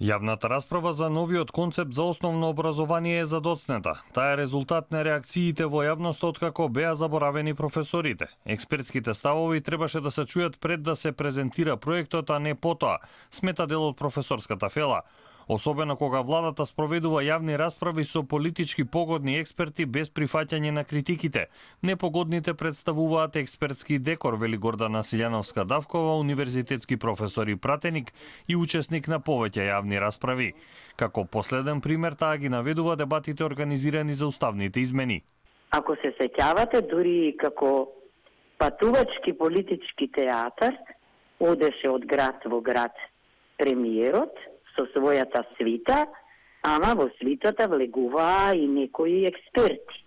Јавната расправа за новиот концепт за основно образование е задоцнета. Таа е резултат на реакциите во јавноста откако беа заборавени професорите. Експертските ставови требаше да се чујат пред да се презентира проектот, а не потоа, смета дел од професорската фела. Особено кога владата спроведува јавни расправи со политички погодни експерти без прифаќање на критиките. Непогодните представуваат експертски декор, вели Гордана Силјановска-Давкова, универзитетски професор и пратеник и учесник на повеќе јавни расправи. Како последен пример, таа ги наведува дебатите организирани за уставните измени. Ако се сеќавате, дури како патувачки политички театар, одеше од град во град премиерот, со својата свита, ама во свитата влегуваа и некои експерти.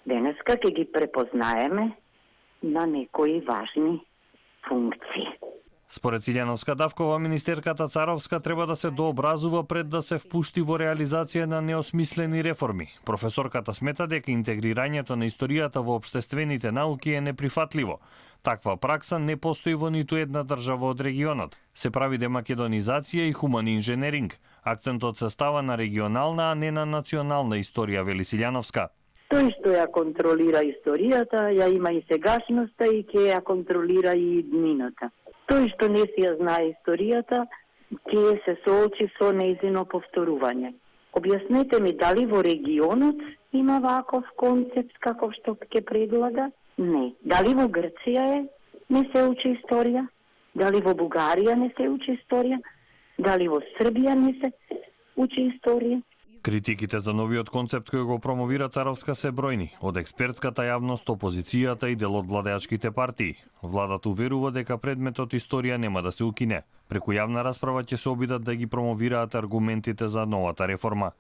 Денеска ќе ги препознаеме на некои важни функции. Според Силјановска-Давкова, министерката Царовска треба да се дообразува пред да се впушти во реализација на неосмислени реформи. Професорката смета дека интегрирањето на историјата во општествените науки е неприфатливо. Таква пракса не постои во ниту една држава од регионот. Се прави демакедонизација и хумани инженеринг. Акцентот се става на регионална, а не на национална историја, вели Силјановска. Тој што ја контролира историјата, ја има и сегашноста и ќе ја контролира и днината. Тој што не си ја знае историјата, ќе се соочи со нејзино повторување. Објаснете ми дали во регионот има ваков концепт каков што ќе предлага? Не. Дали во Грција не се учи историја? Дали во Бугарија не се учи историја? Дали во Србија не се учи историја? Критиките за новиот концепт кој го промовира Царовска се бројни, од експертската јавност, опозицијата и дел од владеачките партии. Владата уверува дека предметот историја нема да се укине. Преку јавна расправа ќе се обидат да ги промовираат аргументите за новата реформа.